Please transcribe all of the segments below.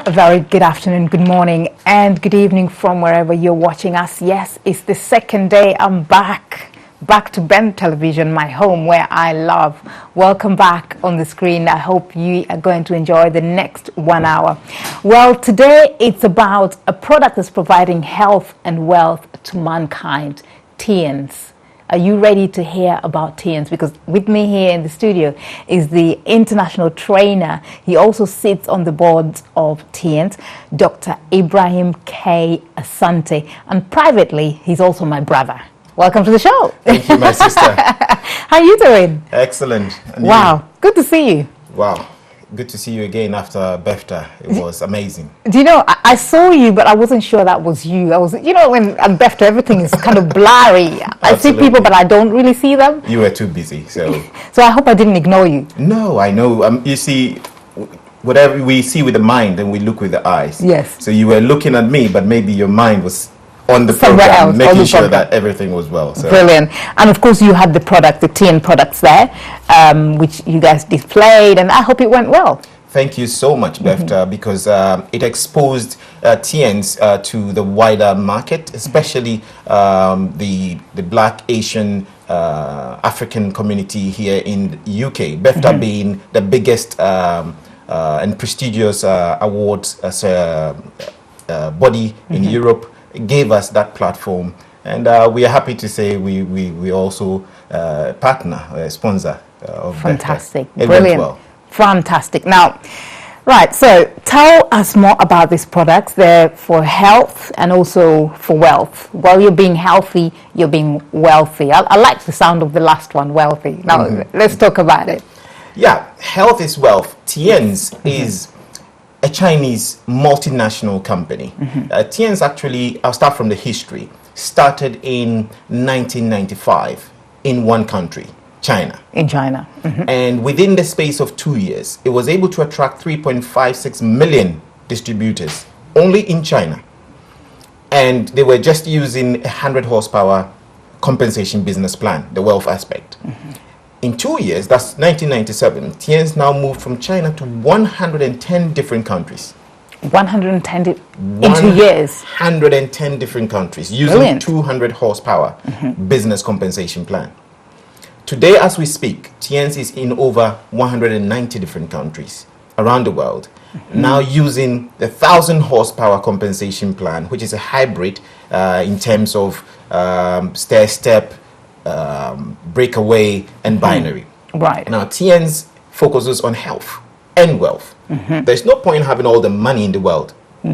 A very good afternoon, good morning, and good evening from wherever you're watching us. Yes, it's the second day I'm back to Ben Television, my home where I love. Welcome back on the screen. I hope you are going to enjoy the next 1 hour. Well, today it's about a product that's providing health and wealth to mankind, Tiens. Are you ready to hear about Tiens? Because with me here in the studio is the international trainer. He also sits on the board of Tiens, Dr. Ibrahim K. Asante. And privately, he's also my brother. Welcome to the show. Thank you, my sister. How are you doing? Excellent. And wow, you? Good to see you. Wow, good to see you again after BEFTA. It was amazing. Do you know, I saw you, but I wasn't sure that was you. I was, you know, when at BEFTA, everything is kind of blurry. I see people, but I don't really see them. You were too busy, so. So I hope I didn't ignore you. No, I know. You see, whatever we see with the mind, and we look with the eyes. Yes. So you were looking at me, but maybe your mind was on the somewhere program, else, making sure that everything was well. So. Brilliant. And of course you had the product, the Tien products there, which you guys displayed, and I hope it went well. Thank you so much, BEFTA, because it exposed Tiens to the wider market, especially the Black, Asian, African community here in the UK. BEFTA being the biggest and prestigious awards body in Europe, gave us that platform, and we are happy to say we also partner, sponsor of fantastic, BEFTA. brilliant, well. Fantastic. Now, right, so tell us more about these products. They're for health and also for wealth. While you're being healthy, you're being wealthy. I like the sound of the last one, wealthy. Now, let's talk about it. Yeah, health is wealth. Tiens is a Chinese multinational company. Tiens actually, I'll start from the history, started in 1995 in one country, China. In China. And within the space of 2 years, it was able to attract 3.56 million distributors only in China. And they were just using a 100 horsepower compensation business plan, the wealth aspect. In 2 years, that's 1997, Tiens now moved from China to 110 different countries. 110 in 2 years? 110 different countries using Brilliant. 200 horsepower business compensation plan. Today, as we speak, Tiens is in over 190 different countries around the world, now using the 1,000 horsepower compensation plan, which is a hybrid in terms of stair-step, breakaway, and binary. Right. Now, Tiens focuses on health and wealth. There's no point in having all the money in the world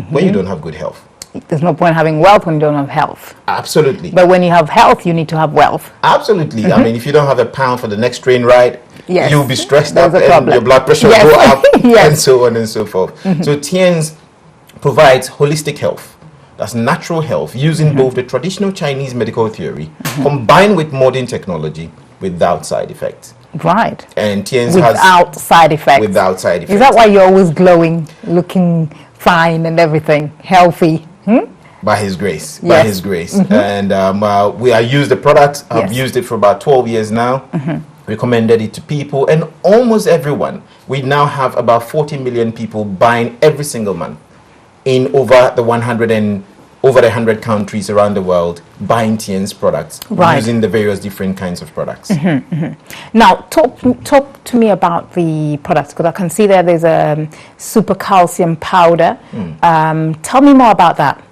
when you don't have good health. There's no point having wealth when you don't have health. Absolutely. But when you have health, you need to have wealth. Absolutely. I mean, if you don't have a pound for the next train ride, yes, you'll be stressed there's out and your blood pressure will go up and so on and so forth. So Tiens provides holistic health. That's natural health using both the traditional Chinese medical theory combined with modern technology without side effects. Right. And Tiens without side effects. Without side effects. Is that why you're always glowing, looking fine and everything, healthy? By His grace. Yes. By His grace. And I use the product. I've used it for about 12 years now. Recommended it to people and almost everyone. We now have about 40 million people buying every single month in over the 100 countries around the world, buying Tiens products, using the various different kinds of products. Now, talk to me about the products, because I can see there's a super calcium powder. Tell me more about that.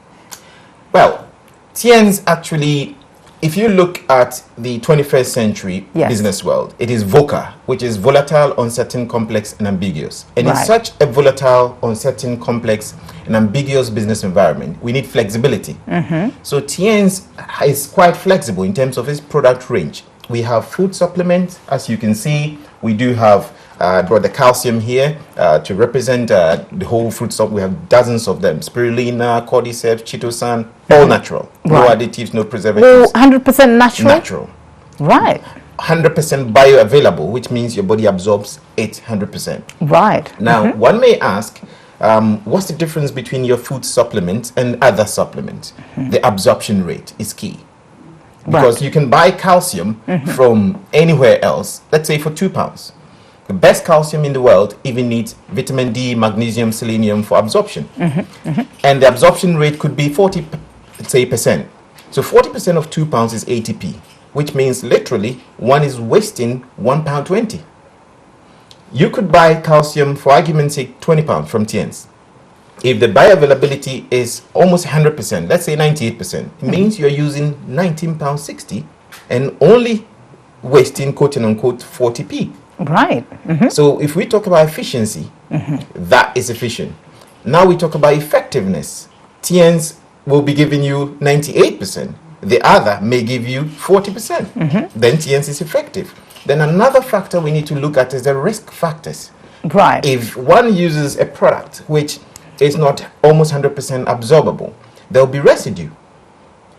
Well, Tiens actually, if you look at the 21st century business world, it is VUCA, which is volatile, uncertain, complex, and ambiguous. And in such a volatile, uncertain, complex, and ambiguous business environment, we need flexibility. So Tiens is quite flexible in terms of its product range. We have food supplements, as you can see. We do have brought the calcium here to represent the whole fruit stock. We have dozens of them: spirulina, cordyceps, chitosan, all natural. No additives, no preservatives. 100% natural? Natural. Right. 100% bioavailable, which means your body absorbs it 100%. Right. Now, one may ask, what's the difference between your food supplement and other supplements? The absorption rate is key. Because you can buy calcium from anywhere else, let's say for £2. The best calcium in the world even needs vitamin D, magnesium, selenium for absorption. And the absorption rate could be 40%. So 40% of 2 pounds is 80p, which means literally one is wasting £1.20. You could buy calcium, for argument's sake, £20 from Tienz. If the bioavailability is almost 100%, let's say 98%, it means you're using £19.60 and only wasting, quote unquote, 40p. Right. So if we talk about efficiency, that is efficient. Now we talk about effectiveness. Tienz will be giving you 98%. The other may give you 40%. Then Tienz is effective. Then another factor we need to look at is the risk factors. Right. If one uses a product which is not almost 100% absorbable, there will be residue,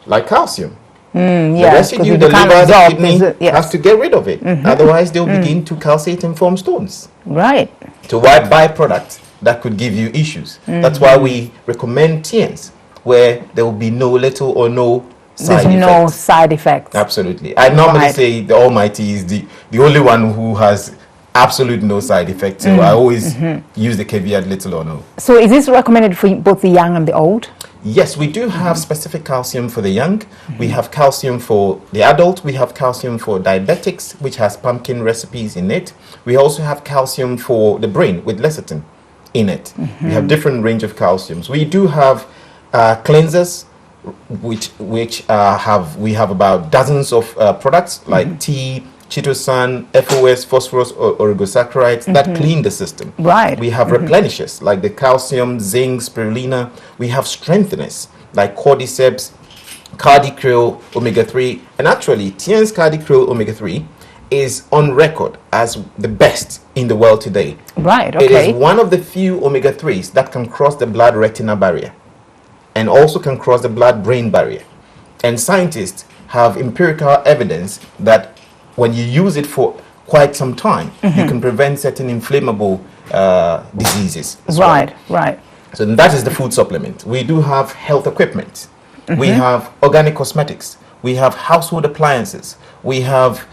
like calcium. The residue, the liver, the kidney has to get rid of it. Otherwise, they'll begin to calcite and form stones. Right. To byproducts that could give you issues. That's why we recommend Tienz, where there will be no little or no side effects. No side effects. Absolutely. I normally say the Almighty is the only one who has absolute no side effects. So I always use the caveat little or no. So is this recommended for both the young and the old? Yes, we do have specific calcium for the young. We have calcium for the adult. We have calcium for diabetics, which has pumpkin recipes in it. We also have calcium for the brain with lecithin in it. We have different range of calciums. We do have cleansers, which we have about dozens of products like tea, chitosan, FOS, phosphorus, or oligosaccharides that clean the system. Right. We have replenishers like the calcium, zinc, spirulina. We have strengtheners like cordyceps, Cardicryl, omega-3. And actually, Tienz Cardicryl omega-3 is on record as the best in the world today. Right, okay. It is one of the few omega-3s that can cross the blood-retina barrier and also can cross the blood-brain barrier. And scientists have empirical evidence that when you use it for quite some time, you can prevent certain inflammable diseases as well. Right. So that is the food supplement. We do have health equipment. We have organic cosmetics. We have household appliances. We have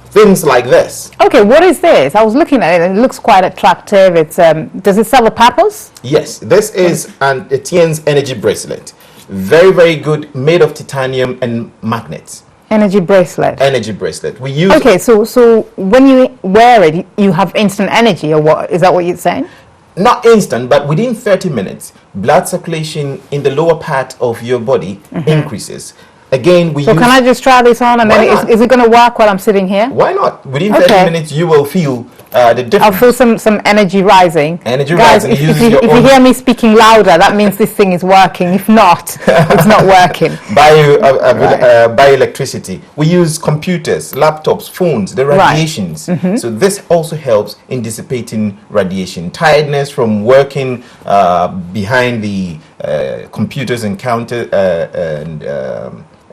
things like this. Okay, what is this? I was looking at it and it looks quite attractive. It's does it serve a purpose? Yes, this is a Tienz energy bracelet. Very, very good, made of titanium and magnets. Energy bracelet. Energy bracelet. We use. Okay, so when you wear it, you have instant energy, or what? Is that what you're saying? Not instant, but within 30 minutes, blood circulation in the lower part of your body increases. Again, we use. So can I just try this on, and then is it going to work while I'm sitting here? Why not? Within 30 minutes, you will feel the difference. I'll feel some energy rising. Energy Guys, rising. if you hear me speaking louder, that means this thing is working. If not, it's not working. Bioelectricity. We use computers, laptops, phones, the radiations. So this also helps in dissipating radiation. Tiredness from working behind the computers and counter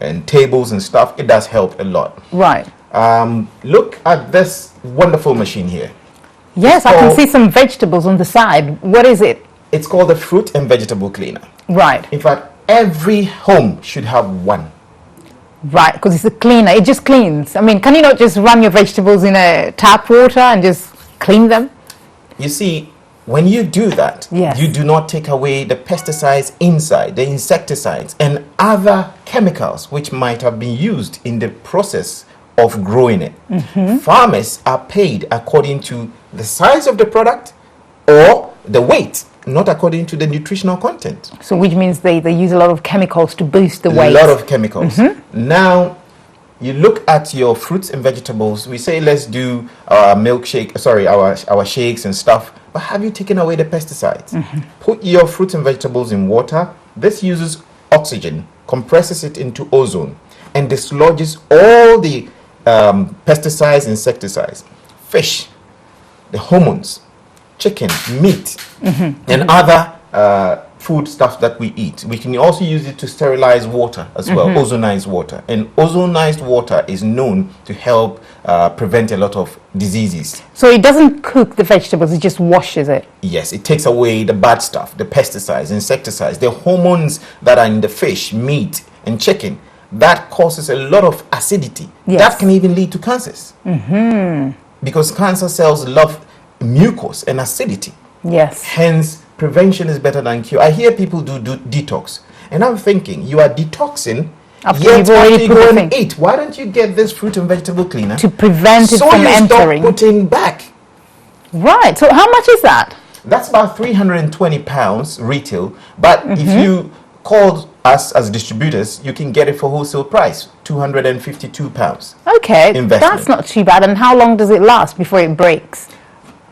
and tables and stuff, it does help a lot. Right. Look at this wonderful machine here. Yes, I can see some vegetables on the side. What is it? It's called the fruit and vegetable cleaner. Right. In fact, every home should have one. Right, because it's a cleaner. It just cleans. I mean, can you not just run your vegetables in a tap water and just clean them? You see, when you do that, you do not take away the pesticides inside, the insecticides, and other chemicals which might have been used in the process of growing it. Farmers are paid according to the size of the product or the weight, not according to the nutritional content. So which means they use a lot of chemicals to boost the weight. A lot of chemicals. Now, you look at your fruits and vegetables, we say let's do our milkshake, our shakes and stuff, but have you taken away the pesticides? Put your fruits and vegetables in water. This uses oxygen, compresses it into ozone, and dislodges all the pesticides, insecticides, fish, the hormones, chicken, meat, and other food stuff that we eat. We can also use it to sterilize water as well, ozonized water. And ozonized water is known to help prevent a lot of diseases. So it doesn't cook the vegetables, it just washes it? Yes, it takes away the bad stuff, the pesticides, insecticides, the hormones that are in the fish, meat, and chicken. That causes a lot of acidity. That can even lead to cancers. because cancer cells love mucus and acidity. Yes. Hence, prevention is better than cure. I hear people do detox, and I'm thinking, you are detoxing, yet after you go and eat, why don't you get this fruit and vegetable cleaner to prevent it from entering? Stop putting back. Right. So how much is that? That's about £320 retail, but if you call us as distributors, you can get it for wholesale price, £252. Okay, investment. That's not too bad. And how long does it last before it breaks?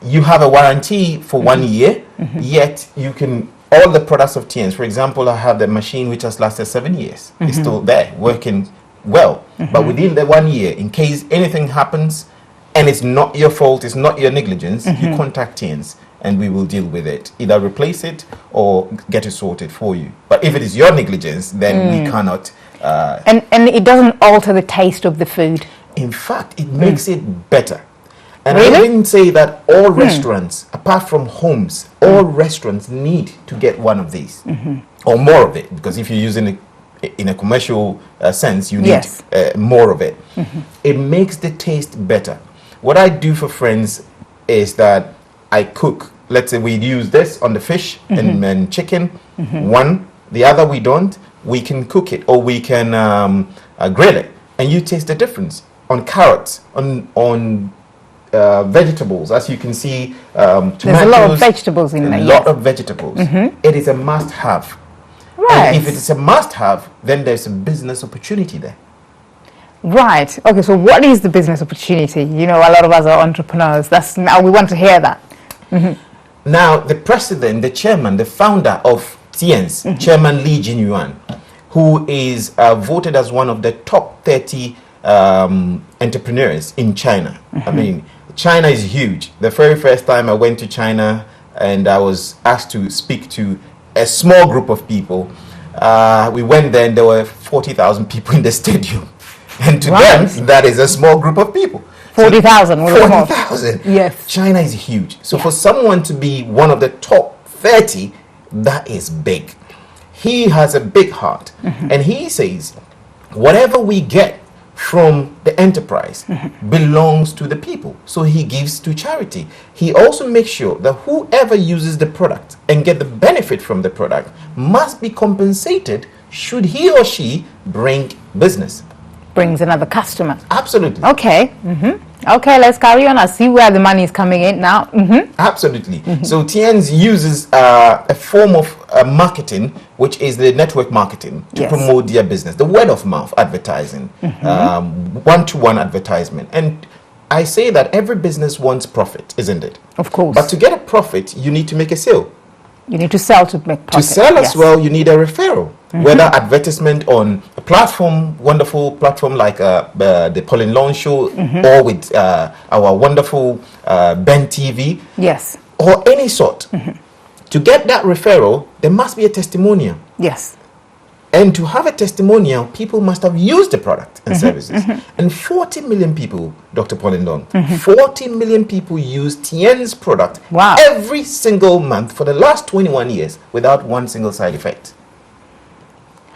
You have a warranty for 1 year, yet you can, all the products of TNS, for example, I have the machine which has lasted 7 years. It's still there, working well. But within the 1 year, in case anything happens, and it's not your fault, it's not your negligence, you contact TNS and we will deal with it. Either replace it or get it sorted for you. But if it is your negligence, then we cannot. And it doesn't alter the taste of the food? In fact, it makes it better. And really? I didn't say that all restaurants, apart from homes, all restaurants need to get one of these or more of it, because if you're using it in a commercial sense, you need more of it. It makes the taste better. What I do for friends is that I cook. Let's say we use this on the fish and chicken. One, the other we don't. We can cook it or we can grill it, and you taste the difference on carrots, on vegetables. As you can see, tomatoes. There's a lot of vegetables in there. A lot of vegetables. It is a must-have. Right. And if it is a must-have, then there's a business opportunity there. Right. Okay. So, what is the business opportunity? You know, a lot of us are entrepreneurs. We want to hear that. Now, the president, the chairman, the founder of TNS, Chairman Li Jinyuan, who is voted as one of the top 30 entrepreneurs in China. I mean, China is huge. The very first time I went to China and I was asked to speak to a small group of people, we went there and there were 40,000 people in the stadium. And to them, that is a small group of people. 40,000. 40,000. Yes. China is huge. So for someone to be one of the top 30, that is big. He has a big heart. And he says, whatever we get from the enterprise belongs to the people. So he gives to charity. He also makes sure that whoever uses the product and get the benefit from the product must be compensated should he or she bring business. Brings another customer. Absolutely. Okay. Okay, let's carry on. I see where the money is coming in now. Absolutely. So TNS uses a form of marketing, which is the network marketing, to promote their business, the word of mouth advertising, one-to-one advertisement. And I say that every business wants profit, isn't it? Of course. But to get a profit, you need to make a sale. You need to sell to make profit. To sell as well, you need a referral. Whether advertisement on a platform, wonderful platform like the Pauline Long Show, or with our wonderful Ben TV, or any sort. To get that referral, there must be a testimonial. Yes. And to have a testimonial, people must have used the product and services. And 40 million people, Dr. Pauline Long, 40 million people use TN's product every single month for the last 21 years without one single side effect.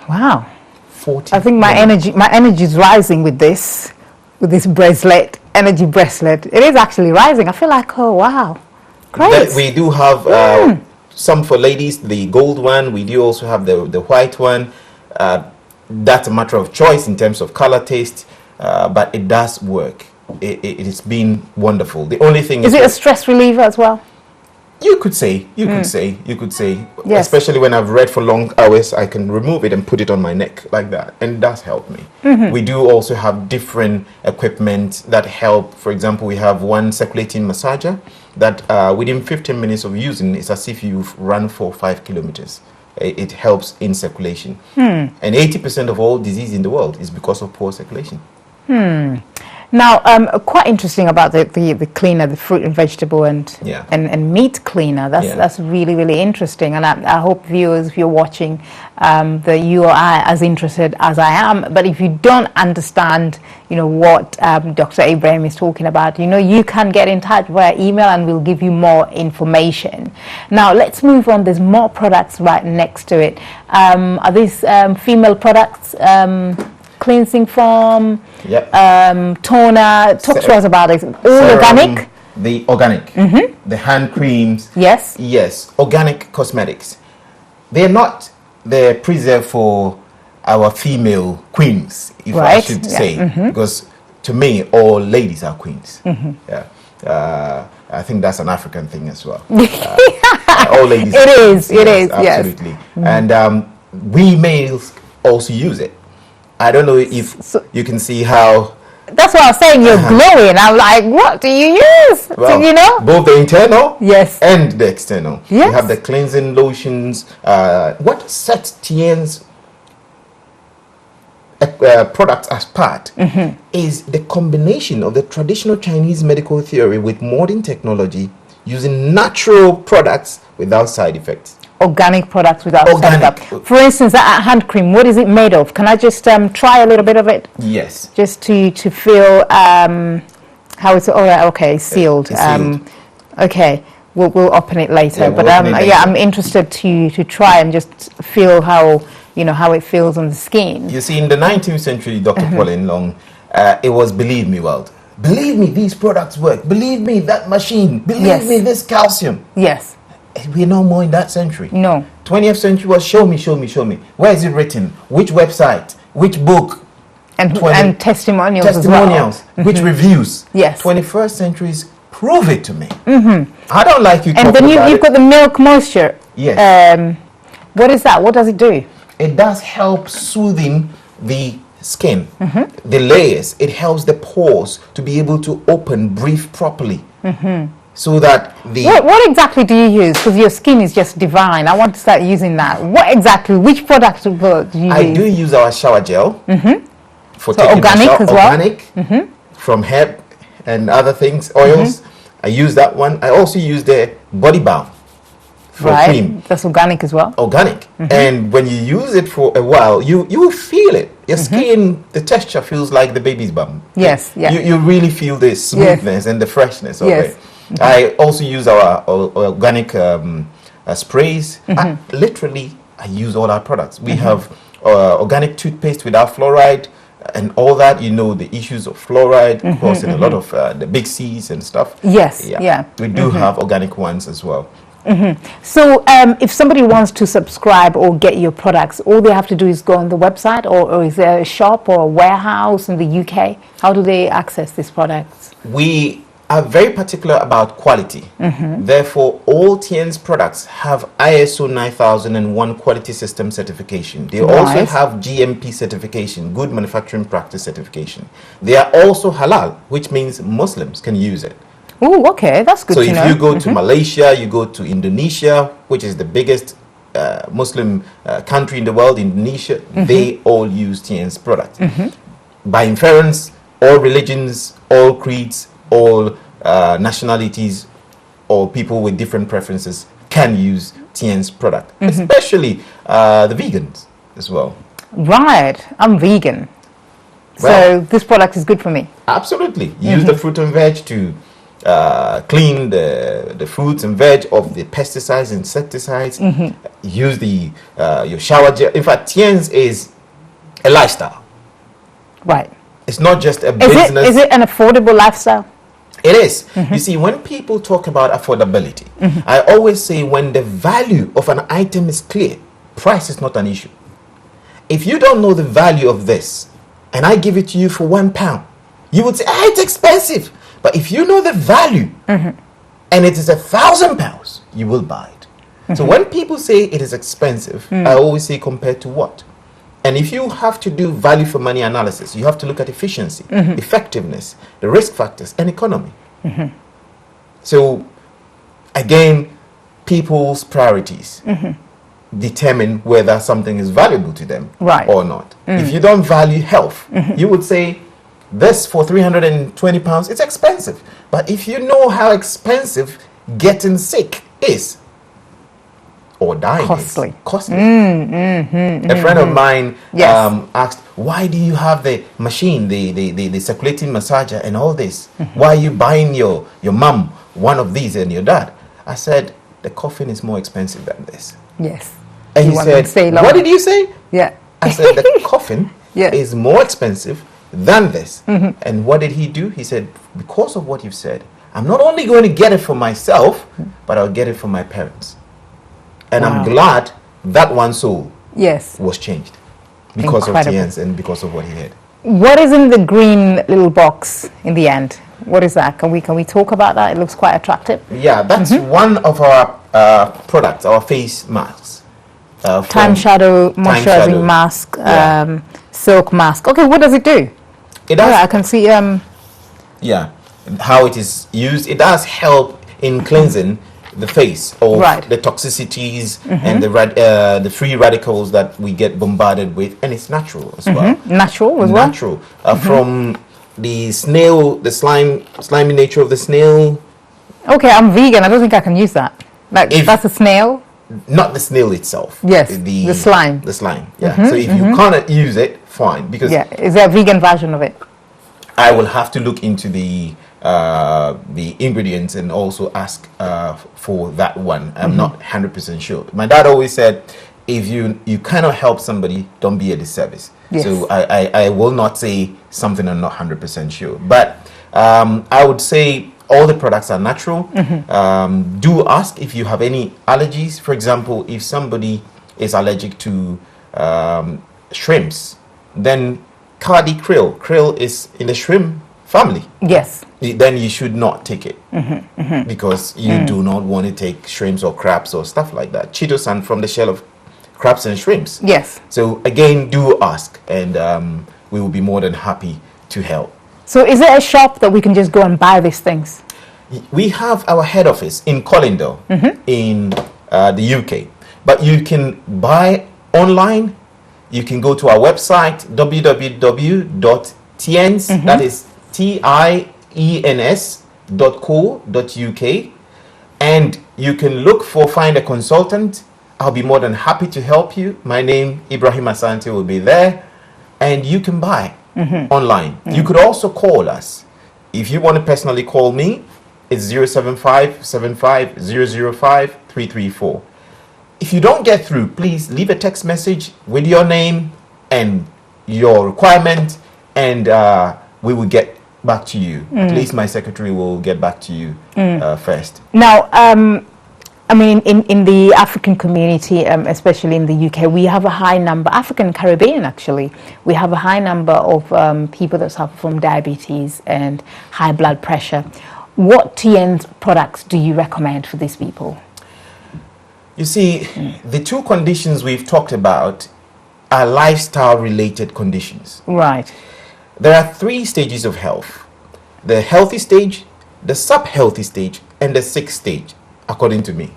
Wow. 40 I think my energy is rising with this bracelet, energy bracelet. It is actually rising. I feel like, oh, wow. Great. We do have some for ladies, the gold one. We do also have the white one. That's a matter of choice in terms of color, taste, but it does work. It's been wonderful. The only thing is it a stress reliever as well? You could say, yes. Especially when I've read for long hours, I can remove it and put it on my neck like that, and it does help me. We do also have different equipment that help. For example, we have one circulating massager that within 15 minutes of using, it's as if you've run for 5 kilometers. It helps in circulation. And 80% of all disease in the world is because of poor circulation. Now, quite interesting about the cleaner, the fruit and vegetable and meat cleaner. That's really, really interesting. And I hope viewers, if you're watching, that you are as interested as I am. But if you don't understand, what Dr. Abraham is talking about, you can get in touch via email and we'll give you more information. Now, let's move on. There's more products right next to it. Are these female products? cleansing foam, Yep. toner. Talk to us about it. All Serum, organic? The organic. The hand creams. Yes. Yes. Organic cosmetics. They're not the preserved for our female queens, if I should say. Because to me, all ladies are queens. Yeah. I think that's an African thing as well. All ladies. It is. It is. Absolutely. Yes. And we males also use it. I don't know if you can see how. That's what I was saying. You're glowing. I'm like, what do you use? Well, you know, both the internal, yes, and the external. Yes. You have the cleansing lotions. What sets Tien's products apart is the combination of the traditional Chinese medical theory with modern technology, using natural products without side effects. Organic products without side effects. For instance, that hand cream, what is it made of? Can I just try a little bit of it? Yes. Just to feel how it's sealed. It's sealed. Okay, we'll open it later. Yeah, but I'm interested to try and just feel how it feels on the skin. You see, in the 19th century, Dr. Pauline Long, it was believe me, world. Believe me, these products work. Believe me, that machine. Believe me, this calcium. Yes. We're no more in that century. No. 20th century was show me. Where is it written? Which website? Which book? And testimonials as well. Which reviews? Yes. 21st centuries, prove it to me. I don't like you talking about it. And then you've got the milk moisture. Yes. What is that? What does it do? It does help soothing the skin, the layers. It helps the pores to be able to open, breathe properly. So that what exactly do you use? Because your skin is just divine. I want to start using that. Which product do you use? I do use our shower gel for taking organic as well. Organic from herb and other things, oils. I use that one. I also use the body balm for cream. That's organic as well. Organic, and when you use it for a while, you feel it. Your skin, the texture feels like the baby's bum. Yes, yeah. You really feel the smoothness and the freshness of it. I also use our organic sprays. I use all our products. We have organic toothpaste without fluoride and all that. The issues of fluoride causing a lot of the big C's and stuff. Yes, We do have organic ones as well. So if somebody wants to subscribe or get your products, all they have to do is go on the website, or is there a shop or a warehouse in the UK? How do they access these products? We are very particular about quality. Therefore, all Tien's products have ISO 9001 quality system certification. They also have GMP certification, good manufacturing practice certification. They are also halal, which means Muslims can use it. Oh, okay, that's good to know. So if you go to Malaysia, you go to Indonesia, which is the biggest Muslim country in the world, Indonesia, they all use Tien's products. By inference, all religions, all creeds, all nationalities, or people with different preferences can use Tien's product, especially the vegans as well. Right, I'm vegan. So this product is good for me. Absolutely. Use the fruit and veg to clean the fruits and veg of the pesticides, insecticides. Use your shower gel. In fact, Tien's is a lifestyle. Right. It's not just a business. Is it an affordable lifestyle? It is. You see, when people talk about affordability, I always say when the value of an item is clear, price is not an issue. If you don't know the value of this, and I give it to you for £1, you would say, it's expensive. But if you know the value, and it is £1,000, you will buy it. So when people say it is expensive, I always say compared to what? And if you have to do value for money analysis, you have to look at efficiency, effectiveness, the risk factors, and economy. So again, people's priorities determine whether something is valuable to them or not. If you don't value health, you would say, this for £320, it's expensive. But if you know how expensive getting sick is, or dying costly. Is costly. A friend of mine asked, why do you have the machine, the circulating massager and all this? Why are you buying your mom one of these and your dad? I said, the coffin is more expensive than this. Yes. And he said, what did you say? Yeah. I said, the coffin is more expensive than this. And what did he do? He said, because of what you've said, I'm not only going to get it for myself, but I'll get it for my parents. And I'm glad that one soul was changed because of Tien's and because of what he had. What is in the green little box in the end? What is that? Can we talk about that? It looks quite attractive. Yeah, that's one of our products, our face masks. Time Shadow moisturizing mask, silk mask. Okay, what does it do? It does. I can see. Yeah, how it is used. It does help in cleansing the face of the toxicities and the free radicals that we get bombarded with, and it's natural as well. Natural as well. Natural from the snail, the slimy nature of the snail. Okay, I'm vegan. I don't think I can use that. Like that's a snail. Not the snail itself. Yes, the slime. The slime. Yeah. So if you can't use it, fine. Because is there a vegan version of it? I will have to look into the ingredients and also ask for that one. I'm not 100% sure. My dad always said, if you cannot help somebody, don't be a disservice. Yes. So I will not say something I'm not 100% sure. But I would say all the products are natural. Do ask if you have any allergies. For example, if somebody is allergic to shrimps, then Cardi krill is in the shrimp family. Yes. Then you should not take it because you do not want to take shrimps or crabs or stuff like that. Chitosan from the shell of crabs and shrimps. Yes. So again, do ask, and we will be more than happy to help. So is there a shop that we can just go and buy these things? We have our head office in Colindale in the UK, but you can buy online. You can go to our website www.tiens, that is TIENS.co.uk, and you can find a consultant. I'll be more than happy to help you. My name, Ibrahim Asante, will be there, and you can buy online. You could also call us. If you want to personally call me, it's 075-75-005-334. If you don't get through, please leave a text message with your name and your requirement, and we will get back to you. At least my secretary will get back to you first. Now, I mean, in the African community, especially in the UK, we have a high number, African Caribbean actually, we have a high number of people that suffer from diabetes and high blood pressure. What Tien's products do you recommend for these people? You see, the two conditions we've talked about are lifestyle-related conditions. Right. There are 3 stages of health: the healthy stage, the sub-healthy stage, and the sick stage, according to me.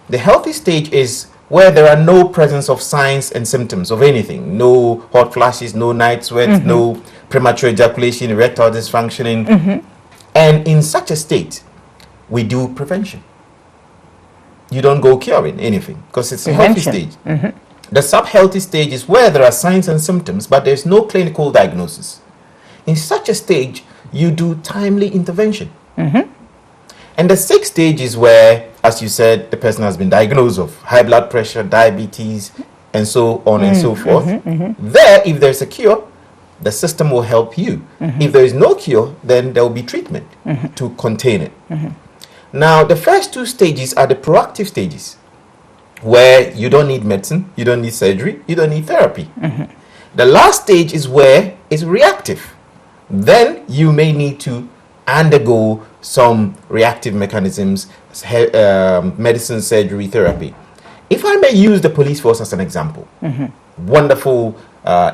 The healthy stage is where there are no presence of signs and symptoms of anything. No hot flashes, no night sweats, no premature ejaculation, erectile dysfunctioning. And in such a state, we do prevention. You don't go curing anything because it's a healthy stage. The sub-healthy stage is where there are signs and symptoms, but there's no clinical diagnosis. In such a stage, you do timely intervention. And the sick stage is where, as you said, the person has been diagnosed of high blood pressure, diabetes, and so on and so forth. There, if there's a cure, the system will help you. If there is no cure, then there will be treatment to contain it. Now, the first 2 stages are the proactive stages, where you don't need medicine, you don't need surgery, you don't need therapy. The last stage is where it's reactive. Then you may need to undergo some reactive mechanisms, medicine, surgery, therapy. If I may use the police force as an example, wonderful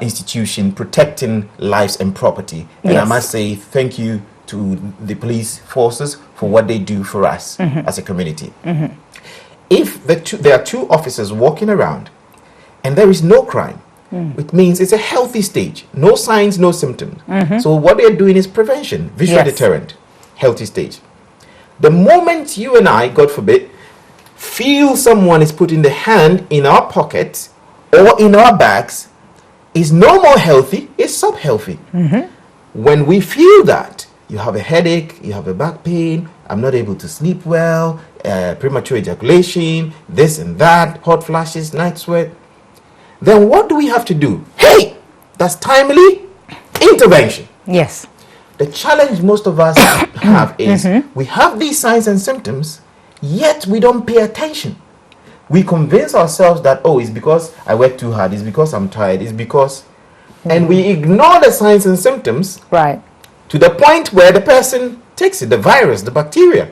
institution protecting lives and property. And I must say thank you to the police forces for what they do for us as a community. If there are 2 officers walking around and there is no crime, it means it's a healthy stage. No signs, no symptoms. So what they're doing is prevention, visual deterrent, healthy stage. The moment you and I, God forbid, feel someone is putting the hand in our pockets or in our bags, is no more healthy, it's sub-healthy. When we feel that, you have a headache, you have a back pain, I'm not able to sleep well, premature ejaculation, this and that, hot flashes, night sweat, then what do we have to do? Hey, That's timely intervention. Yes. The challenge most of us have is we have these signs and symptoms, yet we don't pay attention. We convince ourselves that, oh, it's because I work too hard, it's because I'm tired, it's because... And we ignore the signs and symptoms, right, to the point where the person takes it, the virus, the bacteria.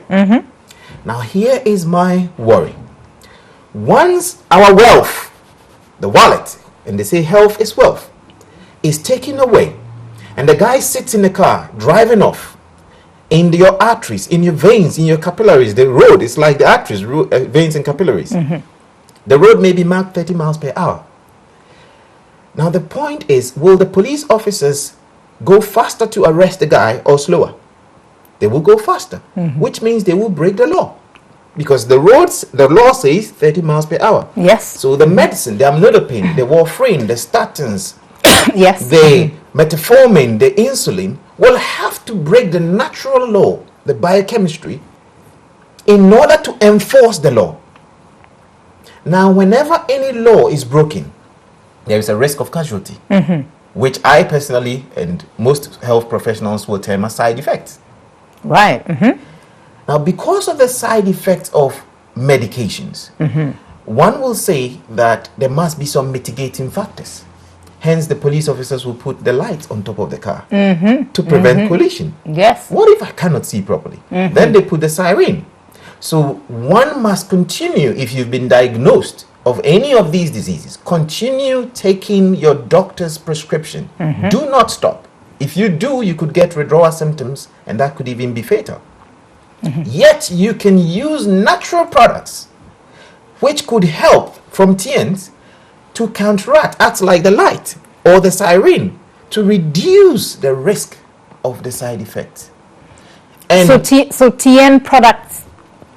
Now, here is my worry. Once our wealth, the wallet, and they say health is wealth, is taken away, and the guy sits in the car driving off, in your arteries, in your veins, in your capillaries, the road is like the arteries, veins and capillaries. The road may be marked 30 miles per hour. Now the point is, will the police officers go faster to arrest the guy or slower? They will go faster, which means they will break the law. Because the law says 30 miles per hour. Yes. So the medicine, the amlodipine, the warfarin, the statins, yes, the metformin, the insulin, will have to break the natural law, the biochemistry, in order to enforce the law. Now, whenever any law is broken, there is a risk of casualty, which I personally and most health professionals will term as side effects. Right. Now, because of the side effects of medications, one will say that there must be some mitigating factors. Hence, the police officers will put the lights on top of the car to prevent collision. Yes. What if I cannot see properly? Then they put the siren. So one must continue, if you've been diagnosed of any of these diseases, continue taking your doctor's prescription. Do not stop. If you do, you could get withdrawal symptoms, and that could even be fatal. Yet you can use natural products which could help from TNs to counteract, act like the light or the siren, to reduce the risk of the side effects. And so TN products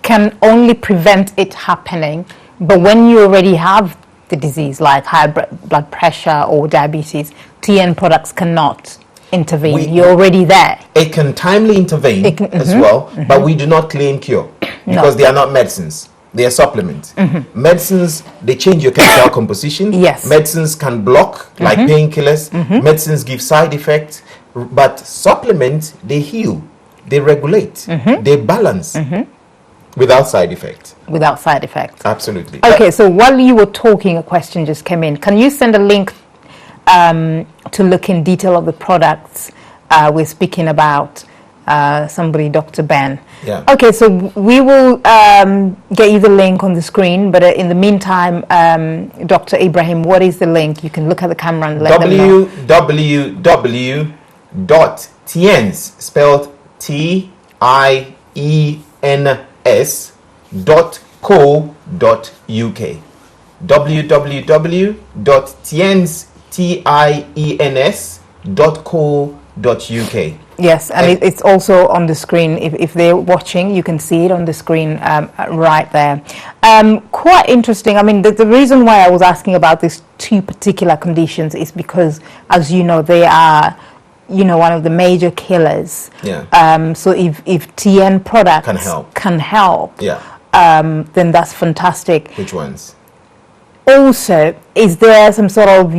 can only prevent it happening, but when you already have the disease like high blood pressure or diabetes, TN products cannot intervene. You're already there. It can timely intervene as well, but we do not claim cure because they are not medicines. They are supplements. Medicines, they change your chemical composition. Yes. Medicines can block, like painkillers. Medicines give side effects, but supplements, they heal, they regulate, they balance without side effect. Without side effects. Absolutely. Okay, so while you were talking, a question just came in. Can you send a link to look in detail of the products we're speaking about? Somebody, Dr. Ben. Yeah. Okay, so we will get you the link on the screen, but in the meantime, Dr. Ibrahim, what is the link? You can look at the camera and let them know. www.tiens, spelled TIENS.co.uk. www.tiens.co.uk. Yes, and it's also on the screen. If they're watching, you can see it on the screen right there. Quite interesting. I mean, the reason why I was asking about these two particular conditions is because, as you know, they are, one of the major killers. Yeah. So if TN products can help, yeah. Then that's fantastic. Which ones? Also, is there some sort of,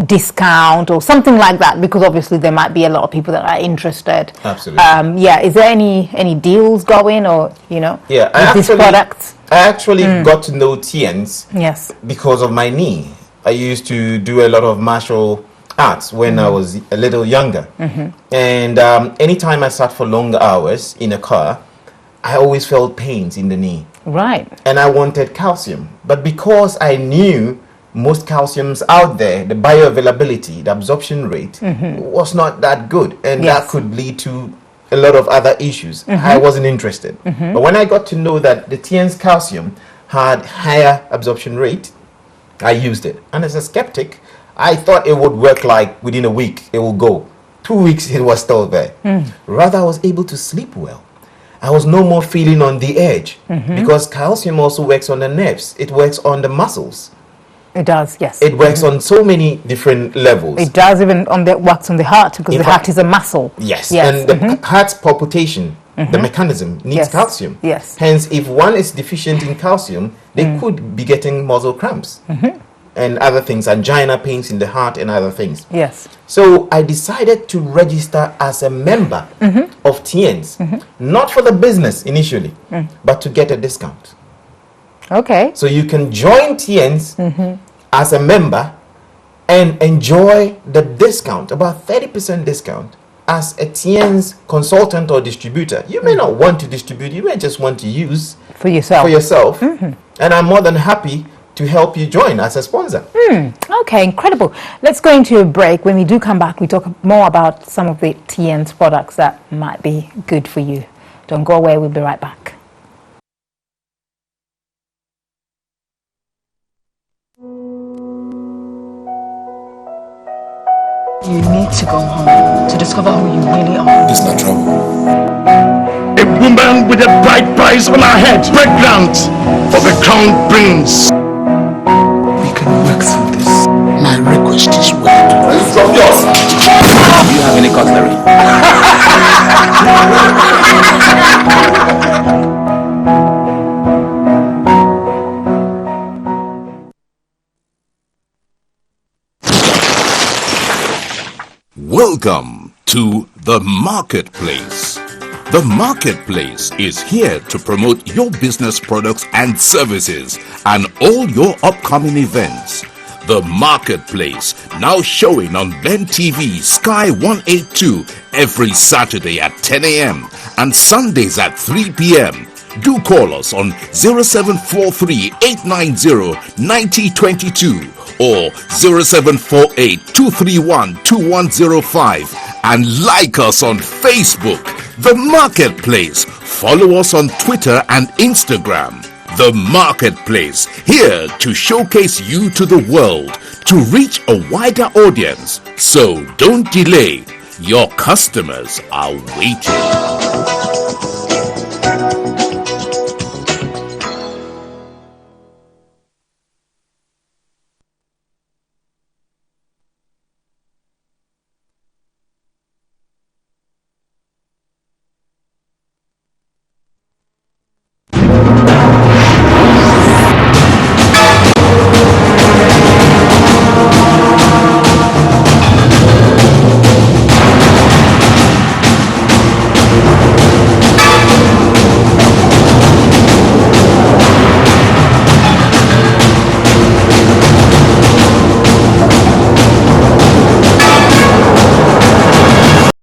discount or something like that, because obviously there might be a lot of people that are interested. Absolutely. Is there any deals going, or with these products? I actually got to know TNs because of my knee. I used to do a lot of martial arts when I was a little younger, and anytime I sat for long hours in a car, I always felt pains in the knee. Right. And I wanted calcium, but because I knew most calciums out there, the bioavailability, the absorption rate was not that good, and that could lead to a lot of other issues. I wasn't interested. But when I got to know that the TN's calcium had higher absorption rate, I used it. And as a skeptic, I thought it would work like within a week, it will go. 2 weeks, it was still there. Rather, I was able to sleep well. I was no more feeling on the edge because calcium also works on the nerves. It works on the muscles. It does, yes. It works on so many different levels. It does even works on the heart, because the heart is a muscle. Yes. And the heart's palpitation, the mechanism, needs calcium. Yes. Hence, if one is deficient in calcium, they could be getting muscle cramps. and other things, angina, pains in the heart, and other things. Yes. So I decided to register as a member of TIENS, not for the business initially, but to get a discount. Okay. So you can join TIENS as a member and enjoy the discount, about 30% discount, as a TIENS consultant or distributor. You may not want to distribute, you may just want to use for yourself. And I'm more than happy to help you join as a sponsor. Okay, incredible. Let's go into a break. When we do come back, we talk more about some of the TIENS products that might be good for you. Don't go away, we'll be right back. You need to go home to discover who you really are. It's not trouble. A woman with a bright price on her head, pregnant for the crown prince. We can work through this. My request is word. From yours. Do you have any cutlery? Welcome to The Marketplace. The Marketplace is here to promote your business products and services and all your upcoming events. The Marketplace, now showing on Ben TV Sky 182 every Saturday at 10 a.m. and Sundays at 3 p.m. Do call us on 0743-890-9022 or 0748-231-2105 and like us on Facebook, The Marketplace. Follow us on Twitter and Instagram. The Marketplace, here to showcase you to the world, to reach a wider audience. So don't delay. Your customers are waiting.